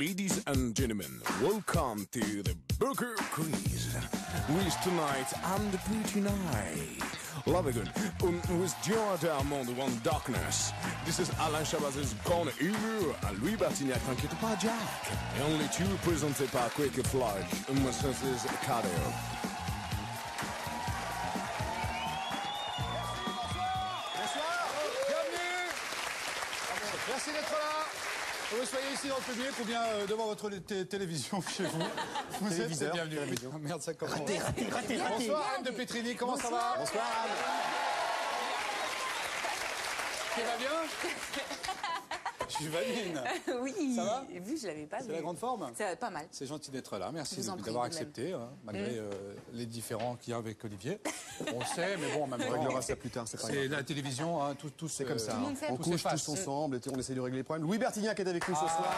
Ladies and gentlemen, welcome to the Burger Quiz. With tonight and the pretty night. Lovigan, with George Armand One Darkness. This is Alain Chabaz's Corner Evil, à Louis Bertignac, t'inquiète pas, Jack. Et only two présentés par Quick Floyd, Mrs. Carter. Merci d'être là. Que vous soyez ici dans le public ou bien devant votre télévision chez vous. Vous êtes les bienvenus. Merde, ça commence. Raté. Bonsoir Anne de Petrini, comment ça va? Bonsoir Anne. Tu vas bien? Je suis Vanine. Oui. Ça va? Et vu, je l'avais pas vu. C'est la grande forme? C'est pas mal. C'est gentil d'être là. Merci vous d'avoir accepté, hein, malgré les différends qu'il y a avec Olivier. On le sait, mais bon, en même temps. On réglera ça plus tard, c'est pas grave. C'est la télévision, hein, tout c'est comme ça. Hein. On couche tous ensemble et on essaie de régler les problèmes. Louis Bertignac est avec nous ce soir.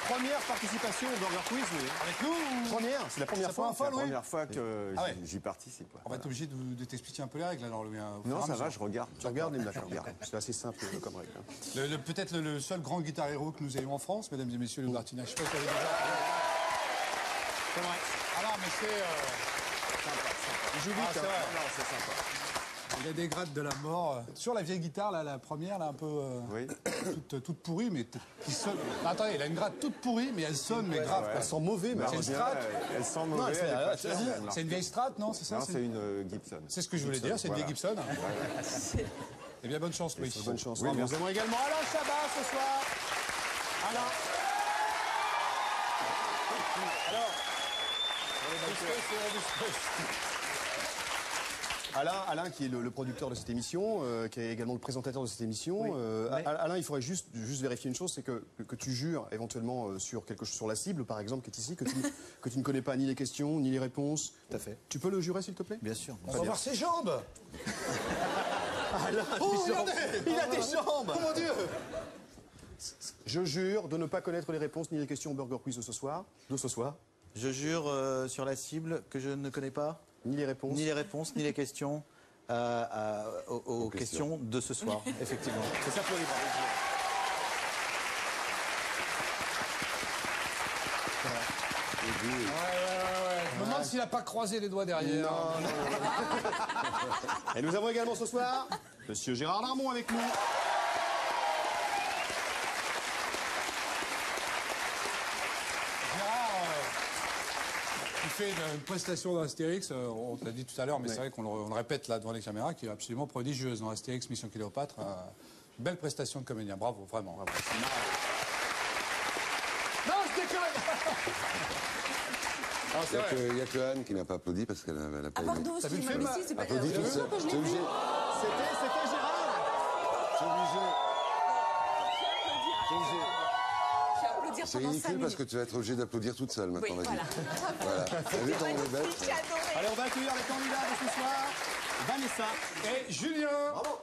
Première participation au Burger Quiz, oui. Avec nous? Première, c'est la première fois. C'est la Première fois que Ah ouais. j'y participe. On va être obligé de t'expliquer un peu les règles alors, Louis. Non, ça va, je regarde. Tu regardes, d'accord, regarde. C'est assez simple comme règle. Hein. Peut-être le seul grand guitar héros que nous ayons en France, mesdames et messieurs, le Bertignac. Je sais pas si vous avez déjà. C'est vrai. Alors, mais c'est. Il joue vite, c'est hein. vrai. Non, c'est sympa. Il y a des grades de la mort. Sur la vieille guitare, là, la première, là, un peu. Oui. toute pourrie, mais qui sonne. Attendez, il a une grade toute pourrie, mais elle sonne, mais grave. Elle sent mauvais, mais C'est une Strat. Elle sent mauvais. Elle est pas chère, celle-là. C'est une vieille Strat, non? C'est ça? Non, c'est une Gibson. C'est ce que je voulais dire, c'est une vieille Gibson. Eh bien, bonne chance, Louis. Bonne chance. Oui, Nous avons également Alain Chabat ce soir. Alain. Alors. Alain qui est le producteur de cette émission, qui est également le présentateur de cette émission. Alain, il faudrait juste vérifier une chose, c'est que tu jures éventuellement sur quelque chose, sur la cible par exemple, qui est ici, que tu ne connais pas ni les questions, ni les réponses. Tout à fait. Tu peux le jurer s'il te plaît? Bien sûr. On va voir ses jambes. Alain, Regardez, il a des jambes. Oh mon Dieu. Je jure de ne pas connaître les réponses ni les questions au Burger Quiz de ce soir. Je jure sur la cible que je ne connais pas. Ni les réponses. Ni les réponses, ni les questions aux questions de ce soir, effectivement. C'est ça, Floride. Je me demande s'il n'a pas croisé les doigts derrière. Non. Et nous avons également ce soir Monsieur Gérard Darmon avec nous. Il fait une prestation dans Astérix, on te l'a dit tout à l'heure, mais c'est vrai qu'on le répète là devant les caméras, qui est absolument prodigieuse dans Astérix, Mission Cléopâtre. Une belle prestation de comédien, bravo, vraiment. Bravo. Non, je déconne. Il n'y a que Anne qui n'a pas applaudi parce qu'elle n'a pas aimé. Pardon, T'as vu le excuse-moi, film? mais si, c'est pas Applaudis toute seule. que je l'ai T'es vu. obligé. C'était Gérard. T'es obligé. T'es obligé. Je vais applaudir C'est pendant 5 ridicule minutes. parce que tu vas être obligé d'applaudir toute seule maintenant. Oui, Vas-y. voilà. T'as vu comment on est bête? J'ai adoré. Allez, on va accueillir les candidats de ce soir. Vanessa. Et Julien. Bravo.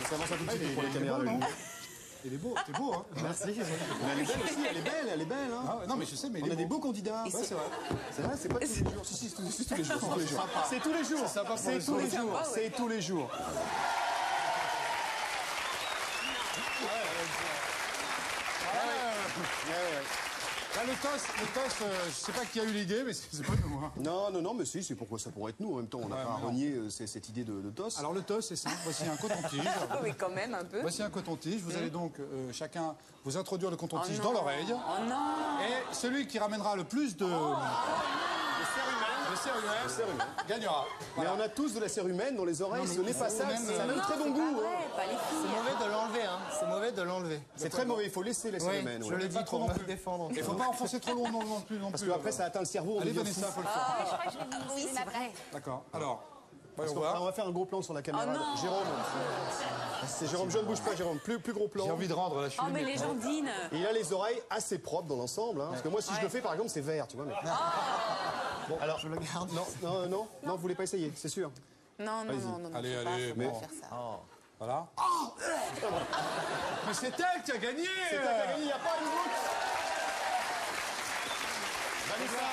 Ça avance un tout petit peu pour les caméras. Il est beau, t'es beau, hein. Merci. Elle est belle aussi, elle est belle. Hein. Ah, non, mais je sais, mais On a des beaux candidats. Ouais, c'est vrai. C'est vrai, c'est pas tous les jours. Si, tous les jours. C'est tous les jours. C'est tous les jours. C'est tous les jours. Là, le toss, je sais pas qui a eu l'idée, mais c'est pas nous. Hein. Non, mais si, c'est pourquoi ça pourrait être nous. En même temps, on n'a pas renié cette idée de toss. Alors, le toss, c'est simple. Voici un coton-tige. Ah oui, quand même, un peu. Voici un coton-tige. Vous allez donc chacun vous introduire le coton-tige dans l'oreille. Oh non. Et celui qui ramènera le plus de serre humaine gagnera. Mais on a tous de la serre humaine dans les oreilles. Ce n'est pas ça. Ça a un très bon goût. Pas les filles. C'est mauvais de l'enlever, hein. C'est mauvais de l'enlever. C'est très mauvais. Il faut laisser la serre humaine. Je le dis pour me défendre. Il faut pas enfoncer trop long non plus. Parce qu'après, ça atteint le cerveau. On Allez, devient Vanessa, fou. faut le faire. Oui, c'est vrai. D'accord. Alors, voyons On voir. va faire un gros plan sur la caméra. Oh non. Jérôme. C'est Jérôme. Je ne bouge pas, Jérôme. Plus gros plan. J'ai envie de rendre la cheville. Oh, mais les gens dînent. Et il a les oreilles assez propres dans l'ensemble. Hein, parce que moi, si je le fais, par exemple, c'est vert, tu vois. Mais... Bon, alors, je le garde. Non, vous voulez pas essayer, c'est sûr. Non. Allez, faut bon. pas faire ça. Voilà. Mais c'est elle qui a gagné. C'est toi qui as gagné, il n'y a pas une goutte. Vanessa,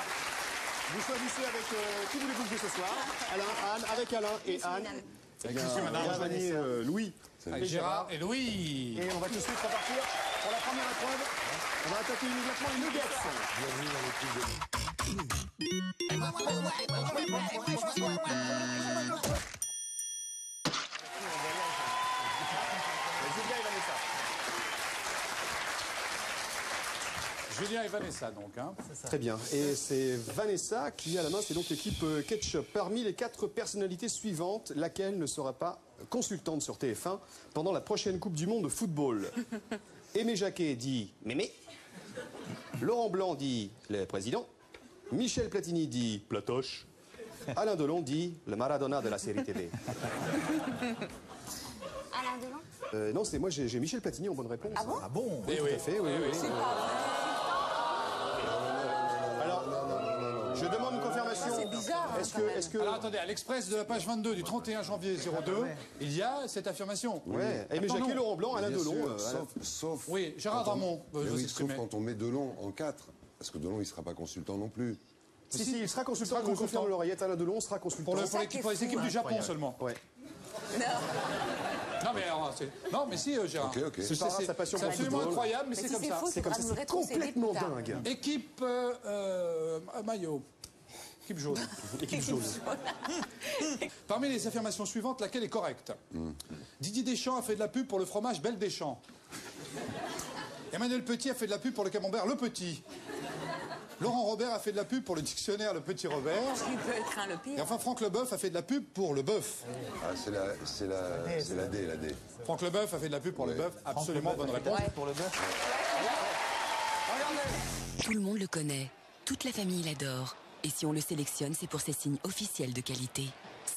vous choisissez avec qui voulez-vous jouer ce soir? Alain, Anne, avec Alain et Anne. Vanessa, Louis. Avec Gérard et Louis. Et on va tout de suite repartir pour la première épreuve. On va attaquer immédiatement les nuggets. Julien et Vanessa. Julien et Vanessa, donc. Hein. Très bien. Et c'est Vanessa qui a la main, c'est donc l'équipe Ketchup. Parmi les 4 personnalités suivantes, laquelle ne sera pas consultante sur TF1 pendant la prochaine Coupe du Monde de football? Aimé Jacquet dit Mémé. Laurent Blanc dit le président. Michel Platini dit Platoche. Alain Delon dit le Maradona de la série télé. Alain Delon? Non, c'est moi, j'ai Michel Platini en bonne réponse. Ah bon? Ah bon? Oui, tout à fait, oui, oui. C'est pas vrai. Alors, je demande une confirmation. C'est bizarre. Est-ce que... Alors attendez, à l'Express de la page 22 du 31 janvier 02, il y a cette affirmation. Ouais, Aimé Attends, Jacquet, non. Laurent Blanc, Alain Bien Delon. sûr, sauf... Oui, Gérard quand on- Darmon veut Oui, sauf s'exprimer. quand on met Delon en 4. Parce que Delon, il ne sera pas consultant non plus. Si, il sera consultant, Il sera on confirme consultant. l'oreillette, Alain Delon sera consultant. Pour, ça qui est pour les fou, équipes du Japon seulement. Ouais. Non mais alors, non mais si Gérard. Ok, ok. C'est pas grave, sa passion pour le absolument football. incroyable, mais Mais c'est si comme c'est ça. faux, C'est comme ça, nous c'est rétrocéder complètement plus tard. dingue. Équipe maillot. Équipe jaune. Équipe jaune. Parmi les affirmations suivantes, laquelle est correcte? Didier Deschamps a fait de la pub pour le fromage Belle Deschamps. Emmanuel Petit a fait de la pub pour le camembert Le Petit. Laurent Robert a fait de la pub pour le dictionnaire Le Petit Robert. Qui peut être le Et pire? enfin, Franck Leboeuf a fait de la pub pour le bœuf. Ah, c'est la D, la D. Franck Leboeuf a fait de la pub pour le bœuf. Absolument bonne réponse. Ouais. Pour le bœuf. Tout le monde le connaît, toute la famille l'adore. Et si on le sélectionne, c'est pour ses signes officiels de qualité.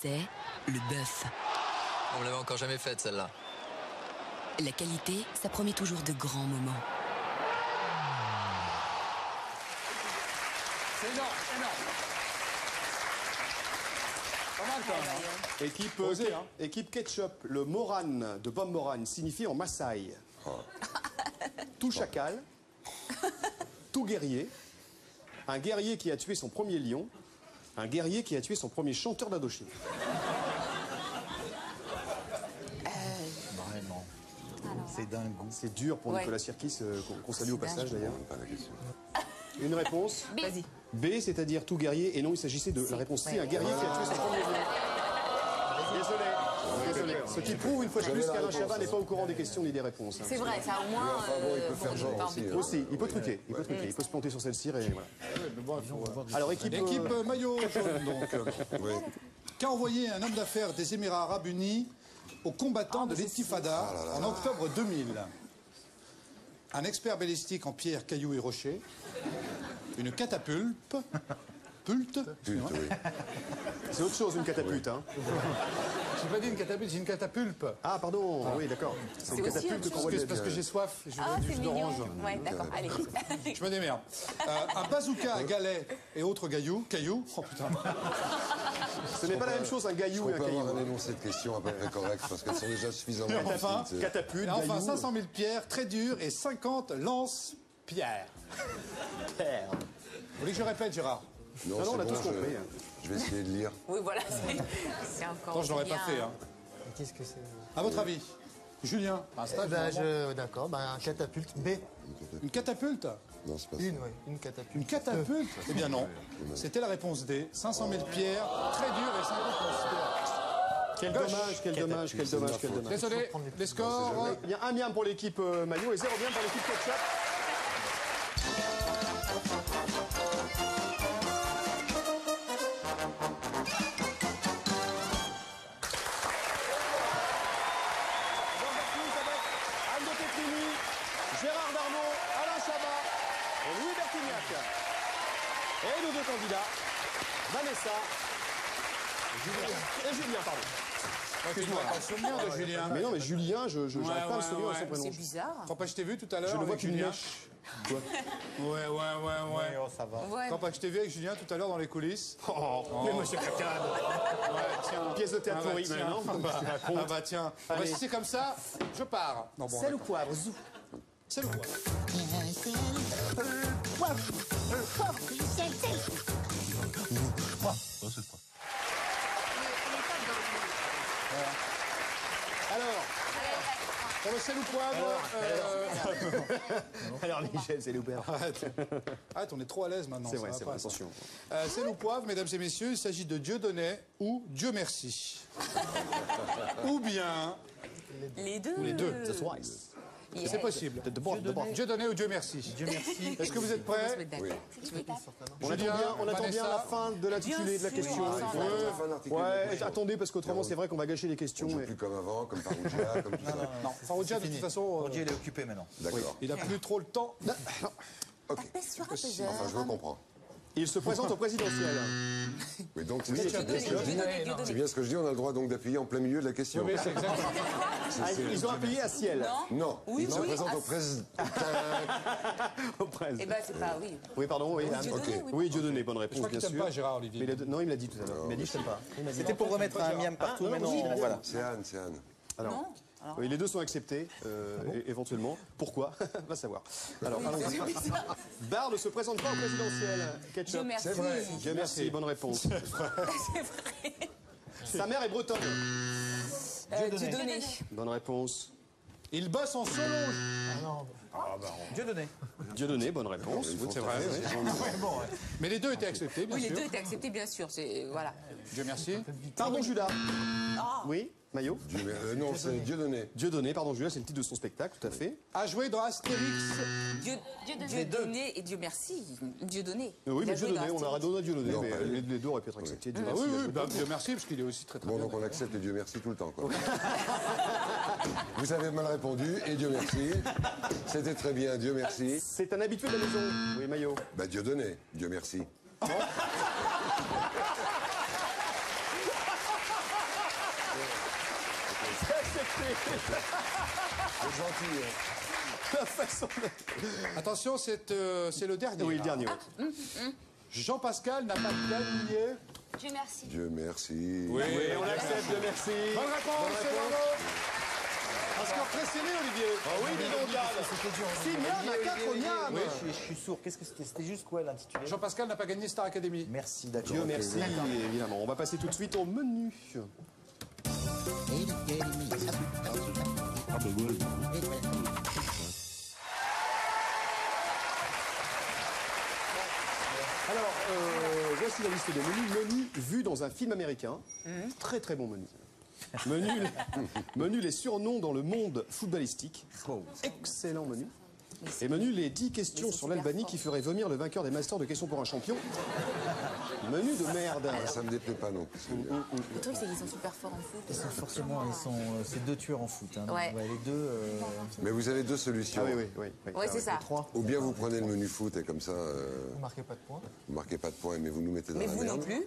C'est le bœuf. On me l'avait encore jamais faite, celle-là. La qualité, ça promet toujours de grands moments. C'est énorme, énorme. Pas mal quand même. Hein. Équipe, Osé, hein. équipe Ketchup, le Moran de Bob Moran signifie en Maasai tout chacal, tout guerrier, un guerrier qui a tué son premier lion, un guerrier qui a tué son premier chanteur d'Indochine. Vraiment. C'est dingue. C'est dur pour Ouais. Nicolas Sirkis, qu'on salue au passage d'ailleurs. Pas la question. Une réponse Vas-y. B, c'est-à-dire tout guerrier, et non, il s'agissait de la réponse C, un guerrier qui a tué son premier lion. Désolé. Ce qui prouve une fois de plus qu'Alain Chabat n'est pas au courant des questions ni des réponses. hein. C'est vrai, ça au moins. Enfin bon, il peut faire genre pas aussi. envie de- Aussi, il peut truquer, il peut se planter sur celle-ci et voilà. Mais bon, il faut, Alors équipe, Équipe maillot jaune, donc. Oui. Qu'a envoyé un homme d'affaires des Émirats Arabes Unis aux combattants de l'Intifada en octobre 2000? Un expert balistique en pierre, cailloux et rochers, une catapulte, Pulte, oui. c'est autre chose une catapulte. Hein. j'ai pas dit une catapulte, j'ai une catapulpe. Ah pardon, oui d'accord. C'est une aussi catapulte autre qu'on Parce voit que, parce que j'ai soif, je veux Ah, du c'est jus mignon. d'orange. Ouais, d'accord, allez. Je me démerde. Un bazooka à galets et autres cailloux, oh putain. Ce n'est pas la même chose un On gaillou et un peut avoir caillou. un énoncé de questions à peu près correct parce qu'elles sont déjà suffisamment Et enfin, difficiles. Catapulte, Et enfin, gaillou. 500 000 pierres très dures et 50 lance-pierres. Vous voulez que je répète, Gérard? Non, c'est on a tous je- compris. Je vais essayer de lire. Oui, voilà, c'est encore. Attends, je l'aurais pas bien. fait. Hein. Qu'est-ce que c'est À votre avis, Julien, un stage vraiment. D'accord, un catapulte B. Une catapulte? Non, c'est pas ça. Une catapulte. Une catapulte? Eh bien non. C'était la réponse D. 500 000 pierres, très dures et 50 lance-pierres. Quel dommage, quel dommage, quel dommage, quel dommage. Désolé, les scores. Il y a un bien pour l'équipe maillot et 0 bien pour l'équipe Ketchup. Jean-Baptiste avec Anne de Petrini, Gérard Darmon, Alain Chabat et Louis Bertignac. Et nos deux candidats, Vanessa et Julien, pardon. Excuse-moi, pas le souvenir de Julien. Mais non, mais Julien, je n'arrive pas à me souvenir de son prénom. C'est bizarre. Quand pas je t'ai vu tout à l'heure Je ne vois avec qu'une Julien. mèche. Ouais. Oh, ça va. Ouais. Quand pas je t'ai vu avec Julien tout à l'heure dans les coulisses. Mais monsieur Cacade, Ouais, tiens. pièce de théâtre Ah bah, pourrie, tiens. maintenant. Ah bah tiens. Ah bah, si c'est comme ça, je pars. Non, bon, Sel ou d'accord. poivre, zou. C'est le poivre. Alors, pour le sel ou poivre... Alors, Michel, c'est l'ouvert. Arrête, on est trop à l'aise maintenant. C'est ça vrai, va c'est pas, vrai, ça. attention. Sel ou poivre, mesdames et messieurs, il s'agit de Dieudonné ou Dieu merci. Ou bien... Les deux. Ou les deux. That's wise. Yeah. C'est possible. De bord. Dieudonné ou Dieu merci. Dieu merci. Est-ce que vous êtes prêts? Oui. On attend bien la fin de l'intitulé de la Bien question. sûr. Il faut attendre la fin de l'article. Ouais, attendez, parce qu'autrement, c'est vrai qu'on va gâcher les questions. On joue mais- plus comme avant, comme Farouja, comme tout ça. Non, Farouja, de toute façon, Roger, il est occupé maintenant. D'accord. il n'a plus trop le temps. Ok. Sur un Enfin, je le comprends. Il se présente au présidentiel. Oui, donc c'est Tu bien as plus ce que je dis. C'est bien ce que je dis, on a le droit donc d'appuyer en plein milieu de la question. Oui, c'est exactement. Ah, ils ont appuyé à ciel. Non, Oui, il se oui, présente ah, au président. Au président. Eh ben, c'est pas, oui. Oui, pardon, oui. Dieudonné, oui. Oui, Dieudonné, bonne réponse, Je crois bien qu'il t'aime sûr. pas, Gérard Olivier. Mais non, il me l'a dit tout à l'heure. Il m'a dit je t'aime pas. C'était pour remettre un miam partout, mais non, voilà. C'est Anne, c'est Anne. Alors, oui, les deux sont acceptés, éventuellement. Pourquoi? Va savoir. Alors, allons-y. Bard ne se présente pas au présidentiel. Ketchup. Dieu merci. C'est vrai. Dieu merci, bonne réponse. C'est vrai. Sa mère est bretonne. Dieudonné. Bonne réponse. Il bosse en solo. Dieu donné. Dieudonné, bonne réponse. Oui, c'est vrai. oui. Mais les deux étaient acceptés, bien Oui, les sûr. deux étaient acceptés, bien sûr. Voilà. Dieu merci. Pardon, Judas. Oui, Maillot. Non, c'est Dieudonné. Dieudonné, pardon, Judas, c'est le titre de son spectacle, tout à fait. A joué dans Astérix. Dieudonné et Dieu merci. Dieudonné. Oui, Il mais a joué Dieudonné, dans on aurait donné à Dieudonné, Non, mais pas lui. les deux auraient pu être acceptés. Dieu Ah merci. oui, oui, Dieu merci, parce qu'il est aussi très très Bon, bien. donc on accepte Dieu merci tout le temps, quoi. Vous avez mal répondu, et Dieu merci. C'était très bien, Dieu merci. C'est un habitué de la maison. Oui, Maillot. Bah, Dieudonné, Dieu merci. C'est gentil, hein. La façon de... Attention, c'est le dernier. Oui, le là. dernier. ouais. Jean-Pascal n'a pas gagné. Dieu merci. Dieu merci. Oui, on accepte, Dieu merci. Bonne réponse, c'est bravo. Un score très serré, Olivier. Ah oui, dis donc, Yann. 6 miams à 4 miams. Oui, je suis sourd. Qu'est-ce que c'était? C'était juste quoi l'intitulé? Jean-Pascal n'a pas gagné Star Academy. Merci, d'accord. Dieu ok. merci, évidemment. On va passer tout de suite au menu. Alors, voici la liste des menus. Menu vu dans un film américain. Très très bon menu. Menu les surnoms dans le monde footballistique. Excellent menu. Et menu les 10 questions sur l'Albanie qui feraient vomir le vainqueur des Masters de questions pour un champion. Menu de merde. Ah, ça me déplaît pas non plus. Le truc, c'est qu'ils sont super forts en foot. Ils sont forcément, c'est deux tueurs en foot. Hein. Ouais. Donc, les deux. Mais vous avez deux solutions. Ah oui. Oui, c'est ça. Ou bien vous prenez le menu foot et comme ça, Vous marquez pas de points. vous marquez pas de points, mais vous nous mettez dans Mais la vous merde. non plus.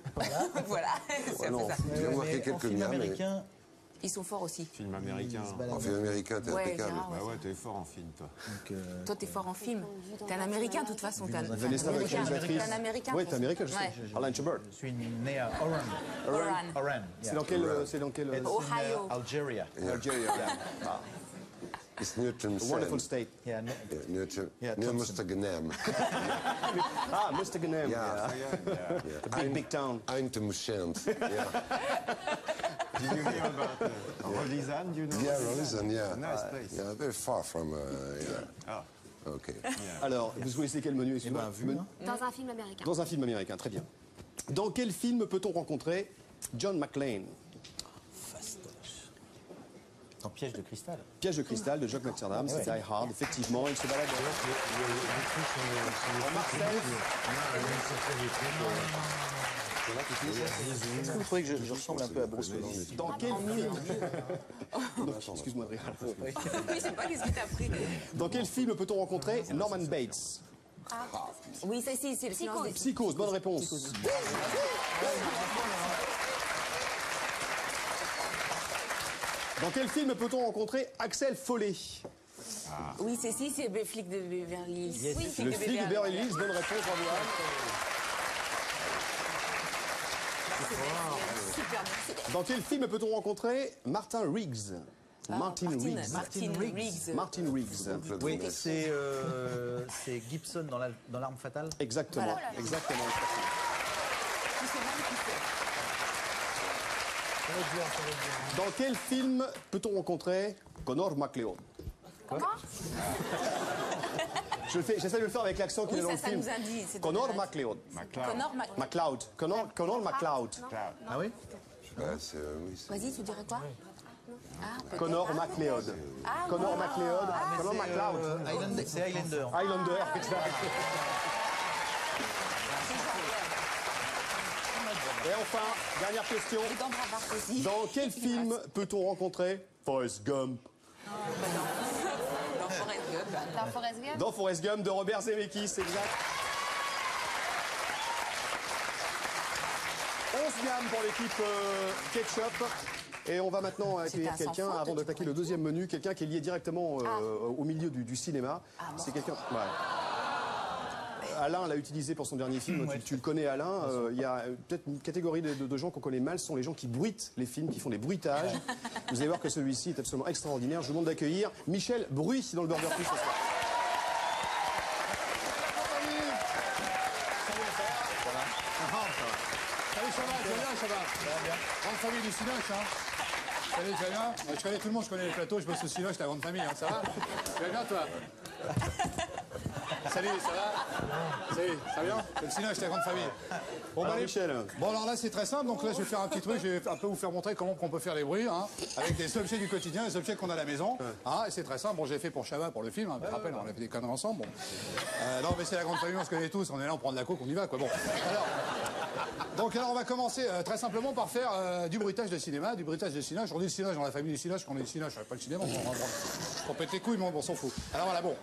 Voilà. C'est un peu ça. Vous avez marqué Mais en quelques film miams. mais- américain, Ils sont forts aussi. Film américain. En film américain, t'es Ouais, impeccable. Gérard, ouais. Bah ouais, t'es fort en film, toi. donc, Toi, t'es fort en film. T'es un Américain, de toute façon. T'es un Vanessa, la Américain. réalisatrice. T'es un Américain. Oui, t'es américain, je sais. Ouais. Arlan Chubert. je suis né à Oran. Oran. Oran. C'est dans quel... C'est dans quel... It's Ohio. in Algeria. Algeria. It's Newton Wonderful state. Yeah, Newton. Yeah, Near Thompson. Mustaghanam. Ah, Mr. Ghanem. Yeah. A big town. Eindhoven. Yeah. Did you hear about Rolizan, do you know? Yeah, Rolizan, yeah. Nice place. Yeah, very far from, yeah. Ah. Okay. Alors, vous connaissez quel menu excusez-moi vu, hein. Dans un film américain. Dans un film américain, très bien. Dans quel film peut-on rencontrer John McClane? Dans Piège de cristal. Piège de cristal de Jock McTiernan, c'est Die Hard, effectivement, il se balade en Marseille. Est-ce que vous trouvez que je ressemble un peu à Bruce Willis? Dans quel film Excuse-moi, Adrien. Oui, je sais pas qu'est-ce qui t'a pris. Dans quel film peut-on rencontrer Norman Bates? Oui, ça, c'est le silence des... Psychose, bonne réponse. Dans quel film peut-on rencontrer Axel Foley? Oui, c'est le flic de Beverly Hills. Yes. Oui, Le flic de Beverly Hills, bonne réponse, bravo. Super, merci. Dans quel film peut-on rencontrer Martin Riggs? Martin Riggs. Martin Riggs. Martin Riggs. Oui, c'est c'est Gibson dans L'Arme Fatale. Exactement, Voilà. exactement. Tu sais même qui c'est. Dans quel film peut-on rencontrer Connor McLeod? Comment? J'essaie de le faire avec l'accent qu'il Oui, est dans ça, le ça film. nous a dit. c'est Connor dommage. McLeod. Connor McLeod. Connor McLeod. Ah oui? Bah, c'est, oui, c'est- Vas-y, tu dirais quoi? Ah, peut-être. Connor McLeod. Ah, Connor oui. McLeod. Connor McLeod. C'est Highlander. Highlander, exact. Et enfin, dernière question. Et dans Brabant aussi. Dans quel film peut-on rencontrer Forrest Gump? Dans Forrest Gump. Dans Forrest Gump. Dans Forrest Gump de Robert Zemeckis, c'est exact. 11 gammes pour l'équipe Ketchup. Et on va maintenant accueillir C'était un sans quelqu'un, faute, avant d'attaquer le deuxième menu, quelqu'un qui est lié directement au milieu du cinéma. bon. C'est quelqu'un... Ouais. Alain l'a utilisé pour son dernier film, tu le connais Alain. Il y a peut-être une catégorie de gens qu'on connaît mal, ce sont les gens qui bruitent les films, qui font des bruitages. Vous allez voir que celui-ci est absolument extraordinaire. Je vous demande d'accueillir Michel Bruy dans le Burger Quiz ce soir. Salut, ça va, tu vas bien, ça va? Grande famille du Cinoche, hein? Salut, tu vas bien? Je connais tout le monde, je connais les plateaux, je bosse au Cinoche, la grande famille, hein, ça va? Tu vas bien, toi? Salut, ça va? Salut, ça va bien? C'est le Cinoche, la grande famille. Bon, Alors, allez. Michel. Bon, alors là, c'est très simple, donc là, je vais faire un petit truc, je vais un peu vous faire montrer comment on peut faire les bruits, hein, avec des objets du quotidien, des objets qu'on a à la maison. Hein, et c'est très simple, bon, j'ai fait pour Chabat, pour le film, hein, je me rappelle, on a fait des conneries ensemble. Bon. Non, mais c'est la grande famille, on se connaît tous, on est là, on prend de la coke, on y va, quoi. Bon. Alors, on va commencer très simplement par faire du bruitage de cinéma, du bruitage de Cinoche. On dit le Cinoche dans la famille du Cinoche, qu'on est le Cinoche, pas le cinéma, on pète les couilles, mais on s'en fout. Alors voilà, bon.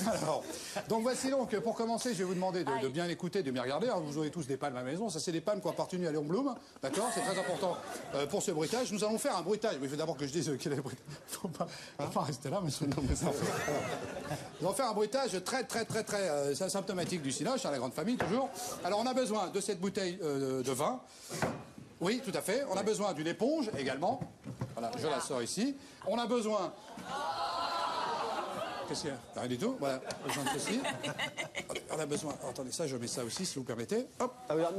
Alors, donc voici donc, pour commencer, je vais vous demander de bien écouter, de bien regarder. Alors, vous avez tous des palmes à la maison, ça c'est des palmes qui ont appartenu à Léon Blum, d'accord? C'est très important pour ce bruitage. Nous allons faire un bruitage, mais il faut d'abord que je dise quel est le bruitage. Faut pas rester là, monsieur. Non, mais ça, nous allons faire un bruitage très symptomatique du Cinoche, la grande famille toujours. Alors on a besoin de cette bouteille de vin. Oui, tout à fait. On a besoin d'une éponge également. Voilà, je la sors ici. On a besoin... Qu'est-ce qu'il y a? Rien du tout. Voilà, besoin de ceci. On a besoin... Attendez, ça, je mets ça aussi, si vous permettez. Hop. Ah, regarde,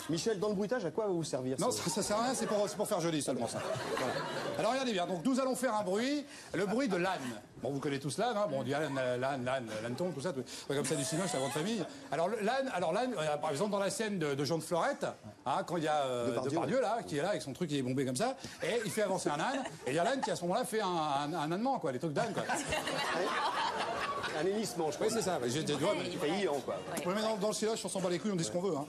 Michel, dans le bruitage, à quoi va vous servir? Non, ça sert à rien, c'est pour faire joli seulement, ça. Voilà. Alors, regardez bien. Donc, nous allons faire un bruit, le bruit de l'âne. Bon, vous connaissez tous l'âne, hein? Bon, on dit l'âneton, tout ça, comme ça, du Cinoche, la grande famille. Alors, l'âne, par exemple, dans la scène de Jean de Florette, hein, quand il y a Depardieu, là, qui est là, avec son truc, il est bombé comme ça, et il fait avancer un âne, et il y a l'âne qui, à ce moment-là, fait un ânement, quoi, les trucs d'âne, quoi. Un hennissement, je crois. Oui, c'est ça. J'ai des doigts, mais faillant, quoi. on le met dans le Cinoche, on s'en bat les couilles, on dit ce qu'on veut. Hein.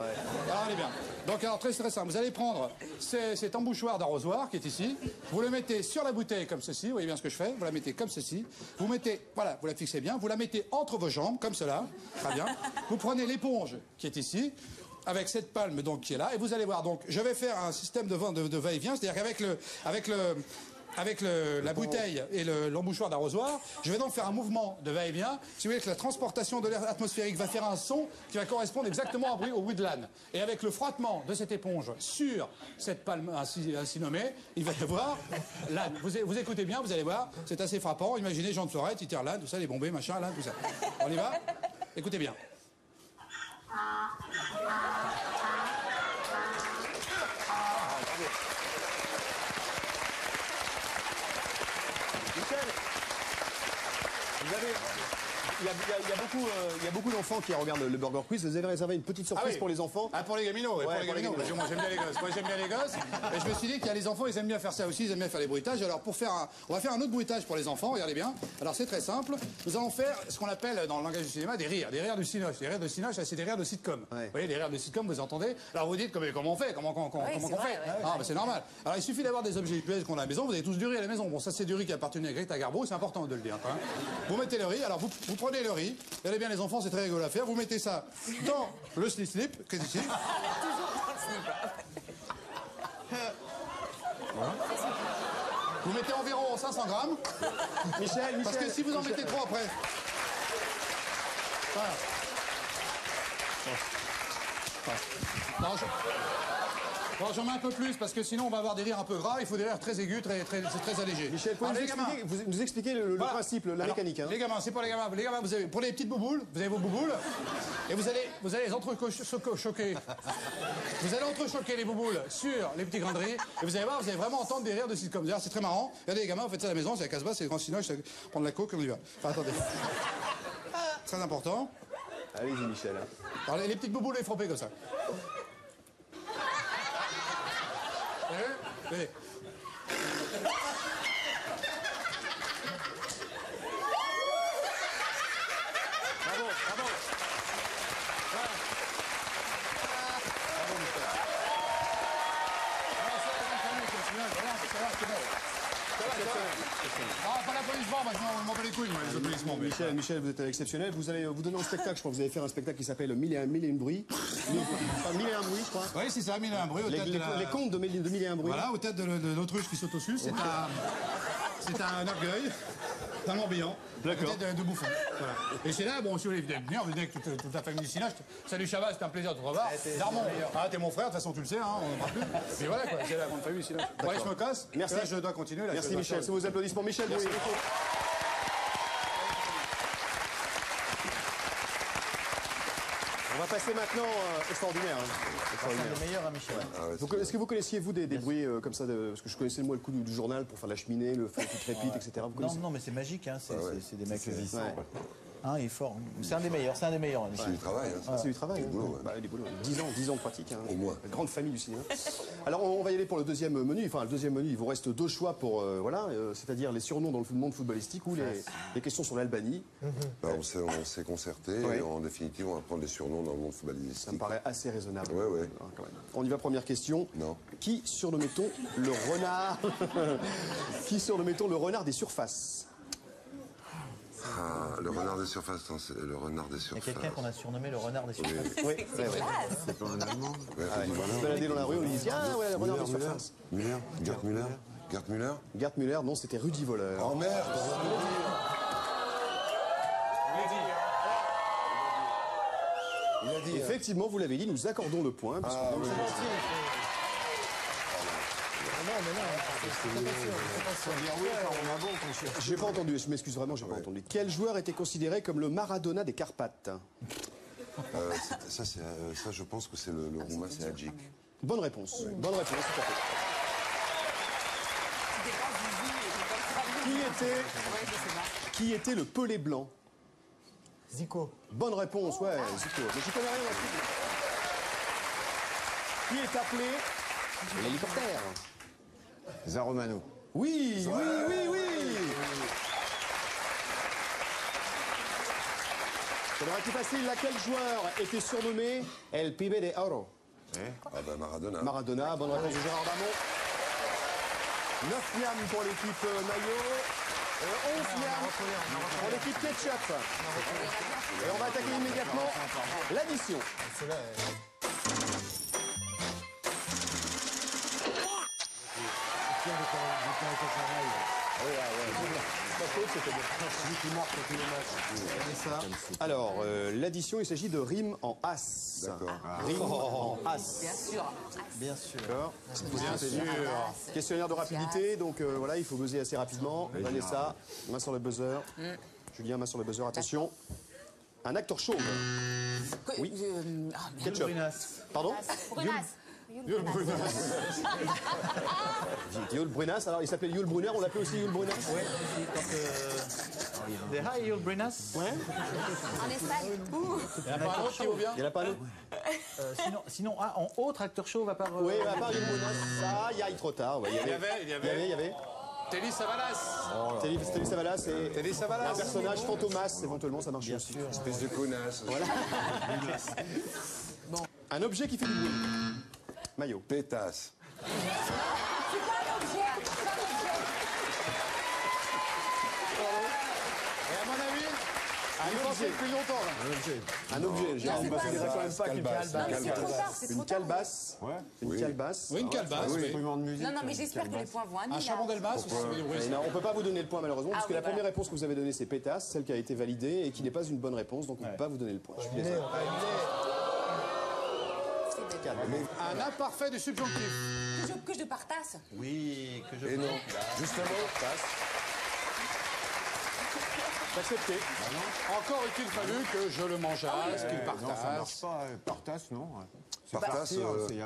Alors, allez bien. Donc, alors, très simple. Vous allez prendre cet embouchoir d'arrosoir qui est ici. Vous le mettez sur la bouteille comme ceci. Vous voyez bien ce que je fais. Vous la mettez comme ceci. Vous mettez, voilà, vous la fixez bien. Vous la mettez entre vos jambes, comme cela. Très bien. Vous prenez l'éponge qui est ici, avec cette palme donc qui est là. Et vous allez voir. Donc, je vais faire un système de va-et-vient. C'est-à-dire qu'avec la bouteille et l'embouchoir d'arrosoir, je vais donc faire un mouvement de va-et-vient. Si vous voulez que la transportation de l'air atmosphérique va faire un son qui va correspondre exactement au bruit de l'âne. Et avec le frottement de cette éponge sur cette palme ainsi nommée, il va y avoir l'âne. Vous écoutez bien, vous allez voir, c'est assez frappant. Imaginez Jean de Florette, il tire l'âne, tout ça, les bombés, machin, l'âne, tout ça. On y va? Écoutez bien. Il y a beaucoup d'enfants qui regardent le Burger Quiz. Vous avez réservé une petite surprise pour les enfants? Ah, pour les gaminots, oui, pour les gaminots. Parce que moi, j'aime bien les gosses. Moi, j'aime bien les gosses. Et je me suis dit qu'il y a les enfants, ils aiment bien faire ça aussi, ils aiment bien faire les bruitages. Alors, on va faire un autre bruitage pour les enfants, regardez bien. Alors, c'est très simple. Nous allons faire ce qu'on appelle, dans le langage du cinéma, des rires du Cinoche. Les rires de Cinoche, c'est des rires de sitcom. Vous voyez, les rires de sitcom, vous entendez? Alors, vous dites, comment on fait? Comment on fait? Ah, bah, c'est normal. Alors, il suffit d'avoir des objets visuels qu'on a à la maison. Vous avez tous du riz à la maison. Bon, ça, c'est du riz qui appartenait à Greta Garbo, c'est important de le dire, quand même. Vous mettez le riz. Alors, vous prenez le riz. Regardez bien, les enfants, c'est très rigolo à faire. Vous mettez ça dans le slip, qui est ici. Voilà. Vous mettez environ 500 grammes. Michel. Parce que si vous en mettez trop après. Voilà. Non, Bon, j'en mets un peu plus parce que sinon on va avoir des rires un peu gras. Il faut des rires très aigus, c'est très allégé. Michel, pouvez nous expliquer le principe, la mécanique. Hein. Les gamins, c'est pour les gamins. Les gamins, pour les petites bouboules, vous avez vos bouboules et vous allez les entrechoquer. Vous allez entrechoquer les bouboules sur les petits grains de riz et vous allez voir, vous allez vraiment entendre des rires de sitcom. D'ailleurs, c'est très marrant. Regardez les gamins, vous faites ça à la maison, c'est la casse-basse, c'est les grands cinoches, prendre la coke et on y va. Enfin, attendez. Très important. Allez-y, Michel. Alors, les petites bouboules, les frapper comme ça. Allez. Bravo. Ah, pas l'applaudissement, moi je m'en bats les couilles, moi, les applaudissements. Michel, vous êtes exceptionnel. Vous allez vous donner un spectacle, je crois que vous allez faire un spectacle qui s'appelle Mille et un bruits. Enfin, 1001 bruits, je crois. Oui, c'est ça, 1001 bruits. Les contes de Mille et un bruits. Voilà, aux têtes de l'autruche qui saute au dessus. C'est un orgueil, d'un Morbihan. D'accord. De bouffon. Voilà. Et c'est là, bon, si vous voulez venir, vous venez avec toute la famille du Cinoche. Salut Chabat, c'était un plaisir de te revoir. Darmon, t'es mon frère, de toute façon tu le sais, hein, on ne parle plus. Mais voilà, quoi, c'est la grande famille du Cinoche. Bon, allez, je me casse. Merci. Là, je dois continuer. Là, Merci Michel, c'est vos applaudissements. Michel, merci. On va passer maintenant extraordinaire. C'est le meilleur, hein, Michel. Est-ce que vous connaissiez, vous, des bruits comme ça parce que je connaissais, moi, le coup du journal pour faire la cheminée, le feu qui crépite, etc. Non, mais c'est magique, hein. C'est des mecs... Hein, il est fort. C'est un des meilleurs, C'est du travail. Hein. C'est du travail. Boulot, bah, 10 ans de pratique. Hein. Au moins. Grande famille du cinéma. Alors, on va y aller pour le deuxième menu. Enfin, le deuxième menu, il vous reste deux choix pour, c'est-à-dire les surnoms dans le monde footballistique ou les questions sur l'Albanie. Bah, on s'est concerté et en définitive, on va prendre les surnoms dans le monde footballistique. Ça me paraît assez raisonnable. Ouais. Quand même. On y va, première question. Non. Qui surnommait-on le renard Qui surnommait-on le renard des surfaces? Ah, le renard des surfaces, le renard des surfaces. Il y a quelqu'un qu'on a surnommé le renard des surfaces. Oui, C'est pas un Allemand. on se baladait dans la rue, on lui dit ah ouais, le renard des surfaces. Gerd Müller. Gerd Müller, non, c'était Rudi Voller. Oh merde. Il a dit. Effectivement, vous l'avez dit, nous accordons le point. J'ai pas entendu, je m'excuse vraiment, j'ai pas entendu. Quel joueur était considéré comme le Maradona des Carpates? Ça, je pense que c'est le Roumain, c'est Hadjic. Bonne réponse, tout à fait. Qui était le Pelé blanc? Zico. Bonne réponse, ouais, Zico. Mais j'y connais rien non plus. Qui est appelé l'hélicoptère? Zaromano. Oui. Ça devrait être facile. Laquelle joueur était surnommé El Pibe de Oro? Ah ben Maradona. Maradona, bonne réponse de Gérard Darmon. 9 yams pour l'équipe maillot. 11 yams pour l'équipe ketchup. Et on va attaquer immédiatement l'addition. Alors, l'addition, il s'agit de rimes en as. D'accord. Rimes en as. Bien sûr. D'accord. Bien sûr. Questionnaire de rapidité, donc voilà, il faut buzzer assez rapidement. Vanessa, main sur le buzzer. Julien, main sur le buzzer, attention. Un acteur chauve. Oui. Ketchup. Pardon? Yul Brunas, alors il s'appelait Yul Brunner, on l'appelait aussi Yul Brunas. Ouais, quand... Hi, Yul Brunas. Ouais. En Espagne. Il n'y en a pas un autre qui vaut bien? Il n'y en a pas un autre? Sinon, en autre acteur chauve à part... Oui, à part Yul Brunas. Ah, il y a trop tard. Ouais, Il y avait. Télis Savalas. Télis Savalas et Télis Savalas. un personnage Fantomas, éventuellement, ça marche aussi. Espèce de connasse. Voilà. Un objet qui fait du bruit. Maillot. Pétasse. C'est pas un objet. Et à mon avis, Un objet depuis longtemps là. Un objet. J'ai on ne quand même pas qu'une calebasse. Une calebasse. Une calebasse. Oui, une calebasse. Instrument de musique. Non, mais j'espère que les points vont à nous. Un charbon d'Elbas. On ne peut pas vous donner le point malheureusement, parce que la première réponse que vous avez donnée c'est pétasse, celle qui a été validée et qui n'est pas une bonne réponse, donc on ne peut pas vous donner le point. Je suis désolé. 4. Un imparfait du subjonctif. Que je partasse. Oui, que je... Et non, justement, C'est accepté. Encore eût-il fallu que je le mangeasse, qu'il Non, ça marche partasse. pas. Partasse, non. Partasse,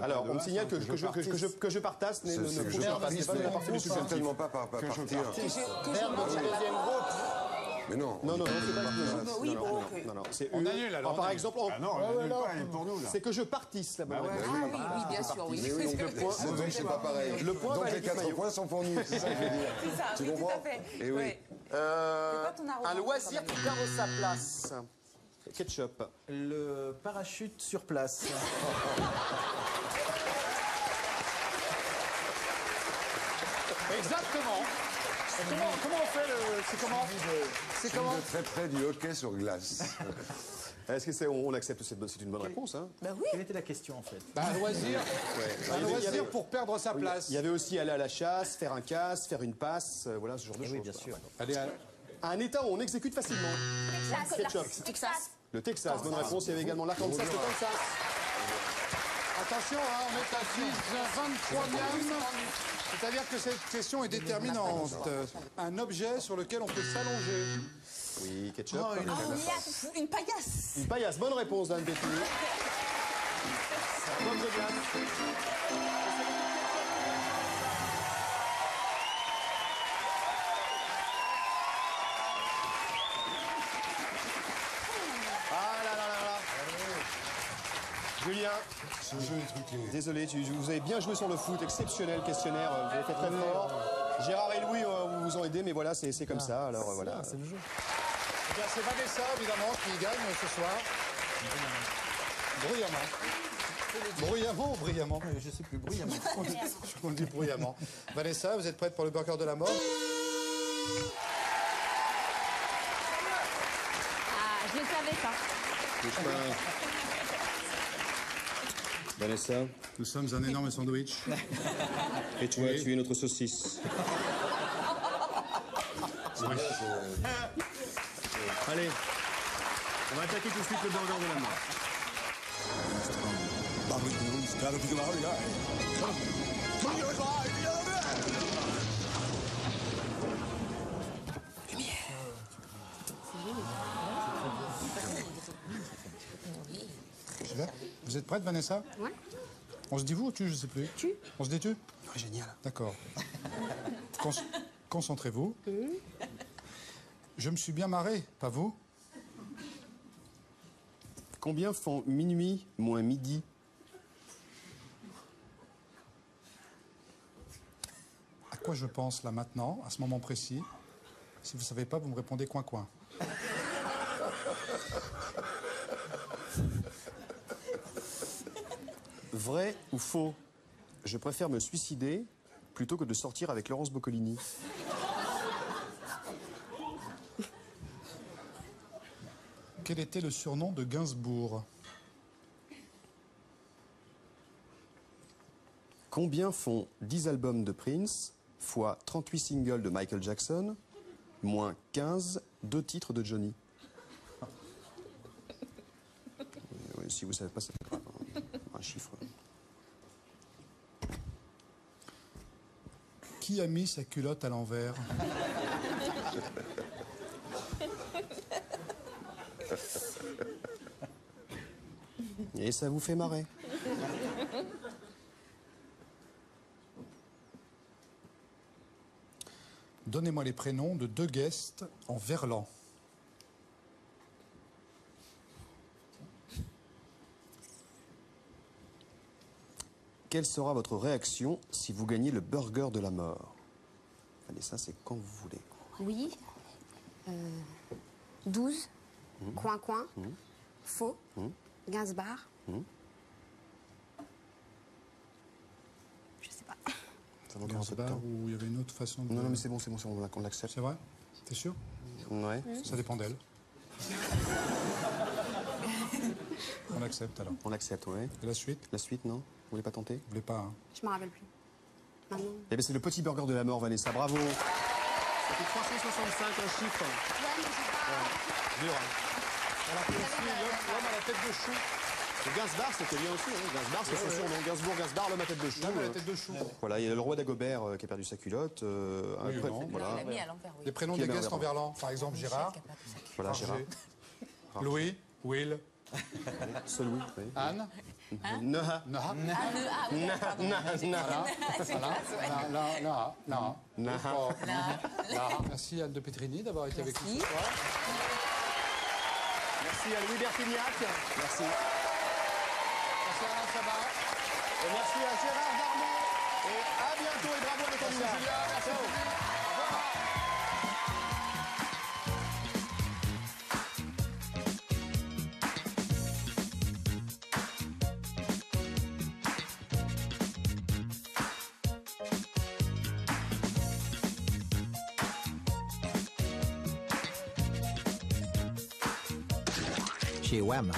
Alors, on me signale que je partasse ne fonctionne pas. C'est pas l'imparfait du subjonctif. certainement pas partir. Que je Verbe mange. du deuxième groupe. Mais non. Non, c'est pas le Oui, non, bon, non, ok. non, non, c'est On annule, alors, on par annule. exemple, Ah non, on annule pas, elle est pour nous, là. c'est que je partisse la bonne réponse. Ah oui, bien sûr, oui. Mais oui, donc le point, donc c'est pas pareil. Le point donc va les aller 4 Maillot. points sont pour nous, c'est ça que je veux dire. C'est ça, Tu oui, tout comprends à fait. Et oui. Ouais. Un ton arrogance, loisir quand qui perd sa place. Ketchup. Le parachute sur place. Exactement. Comment on fait le... C'est comment C'est comment De très près du hockey sur glace. Est-ce que c'est on accepte c'est une bonne réponse hein? Bah oui. Quelle était la question en fait? Un loisir. Un Il y loisir avait- pour perdre sa place. Il y avait aussi aller à la chasse, faire un casse, faire une passe, voilà ce genre de choses. Oui, bien sûr. Allez, Un état où on exécute facilement. Ketchup. Texas. Le Texas, bonne réponse. Il y avait également l'Arkansas, le Kansas. attention, hein, on est à 23e. C'est-à-dire que cette question est déterminante. Un objet sur lequel on peut s'allonger. Oui, ketchup. Une paillasse. Une paillasse, bonne réponse d'Anne Béthune. Pomme de glace. Ah là là là là. Julien, Ce jeu est truqué. désolé, vous avez bien joué sur le foot, exceptionnel questionnaire, vous avez fait très fort. Gérard et Louis vous ont aidé, mais voilà, c'est comme ça, alors voilà. C'est le jeu. Eh bien, c'est Vanessa, évidemment, qui gagne ce soir. Bruyamment. Bruyamment ou brillamment? Je sais plus, bruyamment. On le dit bruyamment. Vanessa, vous êtes prête pour le burger de la mort? Ah, je le savais ça. Vanessa, Nous sommes un énorme sandwich. et toi, tu es notre saucisse. Allez, on va attaquer tout de suite le burger de la mort. Vous êtes prête, Vanessa? Ouais. On se dit vous ou tu? Je sais plus. Tu. On se dit tu? Génial. D'accord. Concentrez-vous. Je me suis bien marré, pas vous? Combien font minuit moins midi? À quoi je pense là maintenant, à ce moment précis? Si vous ne savez pas, vous me répondez coin-coin. Vrai ou faux? Je préfère me suicider plutôt que de sortir avec Laurence Boccolini. Quel était le surnom de Gainsbourg? Combien font 10 albums de Prince fois 38 singles de Michael Jackson moins 15 2 titres de Johnny? Si vous ne savez pas, c'est pas un chiffre. Qui a mis sa culotte à l'envers? Et ça vous fait marrer. Donnez-moi les prénoms de 2 guests en verlan. Quelle sera votre réaction si vous gagnez le burger de la mort? Allez, ça, c'est quand vous voulez. Oui. 12. Coin-coin. Faux. Gainsbourg. Je sais pas. Ça va commencer Gainsbourg, ou il y avait une autre façon de... Non, non, mais c'est bon, on l'accepte. C'est vrai? T'es sûr? Ouais. Ça dépend d'elle. On accepte alors. On l'accepte, ouais. Et la suite? La suite, non? Vous voulez pas tenter? Vous voulez pas, hein? Je me rappelle plus. Maintenant. Eh bien, c'est le petit burger de la mort, Vanessa. Bravo. Ça fait 365 en chiffres. Dur, hein? Alors que aussi, l'homme à la tête de chou. Gainsbourg, c'était bien aussi. Hein. Gainsbourg, c'est son surnom. Gainsbourg, l'homme à tête de chou. L'homme à la tête de chou. Voilà, il y a le roi d'Agobert qui a perdu sa culotte. Oui, non. Voilà. Il l'a mis à l'envers, oui. Les prénoms Qui des est guests Verlan. en verlan, par exemple Gérard, Voilà, Gérard. Roger, Louis, Will, Seul Louis. Oui. Anne, Neha. Naha. Merci Anne de Petrini d'avoir été avec nous ce soir. Merci à Louis Bertignac. Merci. Merci à Alain Chabat. Et merci à Gérard Darmon. Et à bientôt et bravo à l'école Merci Julien, merci Julie. Au revoir. Chez Wham,